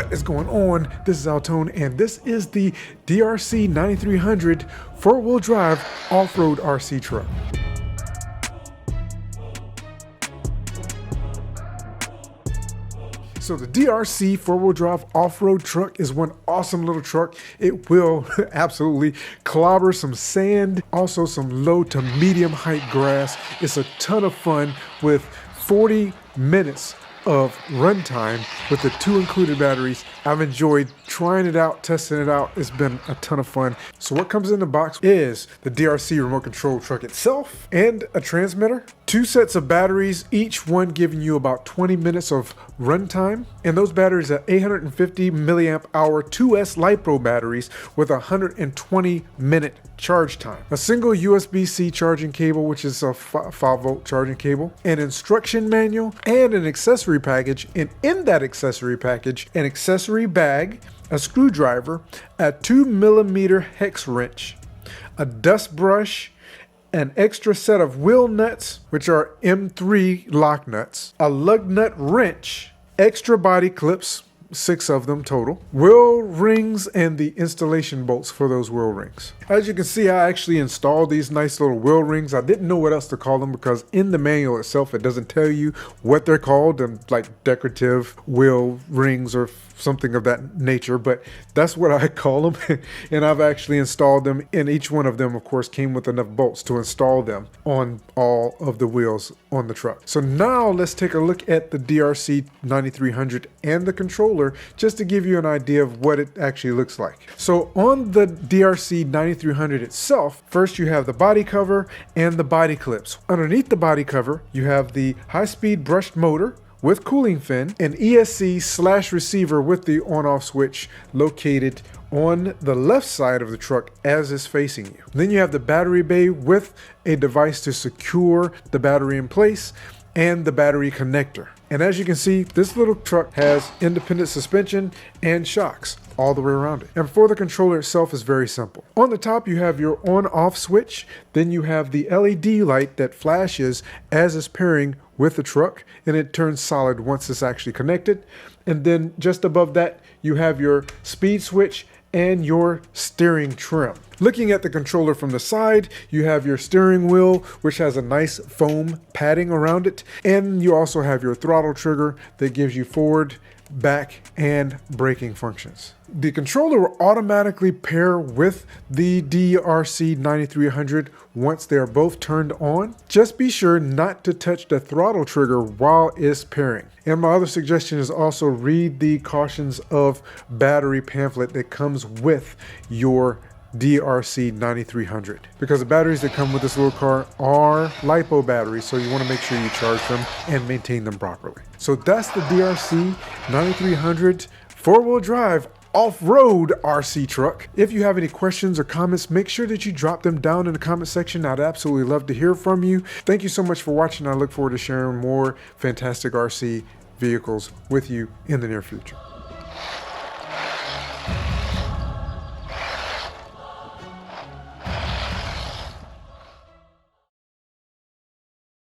What is going on? This is AlTone, and this is the DEERC 9300 four-wheel drive off-road RC truck. So the DEERC four-wheel drive off-road truck is one awesome little truck. It will absolutely clobber some sand, also some low to medium height grass. It's a ton of fun with 40 minutes of runtime with the 2 included batteries. I've enjoyed trying it out, testing it out. It's been a ton of fun. So what comes in the box is the DEERC remote control truck itself and a transmitter, 2 sets of batteries, each one giving you about 20 minutes of runtime. And those batteries are 850 milliamp hour 2S LiPo batteries with 120 minute charge time. A single USB-C charging cable, which is a 5-volt charging cable, an instruction manual, and an accessory package. And in that accessory package, an accessory bag, a screwdriver, a 2mm hex wrench, a dust brush, an extra set of wheel nuts, which are M3 lock nuts, a lug nut wrench, extra body clips, 6 of them total, wheel rings, and the installation bolts for those wheel rings. As you can see, I actually installed these nice little wheel rings. I didn't know what else to call them because in the manual itself, it doesn't tell you what they're called, and like decorative wheel rings or something of that nature, but that's what I call them. And I've actually installed them, and each one of them, of course, came with enough bolts to install them on all of the wheels on the truck. So now let's take a look at the DEERC 9300 and the controller, just to give you an idea of what it actually looks like. So on the DEERC 9300 itself, first you have the body cover and the body clips. Underneath the body cover, you have the high-speed brushed motor with cooling fin, an ESC/receiver with the on-off switch located on the left side of the truck as it's facing you. Then you have the battery bay with a device to secure the battery in place and the battery connector. And as you can see, this little truck has independent suspension and shocks all the way around it. And for the controller itself is very simple. On the top, you have your on-off switch. Then you have the LED light that flashes as it's pairing with the truck, and it turns solid once it's actually connected. And then just above that, you have your speed switch and your steering trim. Looking at the controller from the side, you have your steering wheel, which has a nice foam padding around it. And you also have your throttle trigger that gives you forward, back, and braking functions. The controller will automatically pair with the DEERC 9300 once they are both turned on. Just be sure not to touch the throttle trigger while it's pairing. And my other suggestion is also read the cautions of battery pamphlet that comes with your DEERC 9300, because the batteries that come with this little car are LiPo batteries, so you want to make sure you charge them and maintain them properly. So that's the DEERC 9300 four-wheel drive off-road RC truck. If you have any questions or comments, make sure that you drop them down in the comment section. I'd absolutely love to hear from you. Thank you so much for watching. I look forward to sharing more fantastic RC vehicles with you in the near future.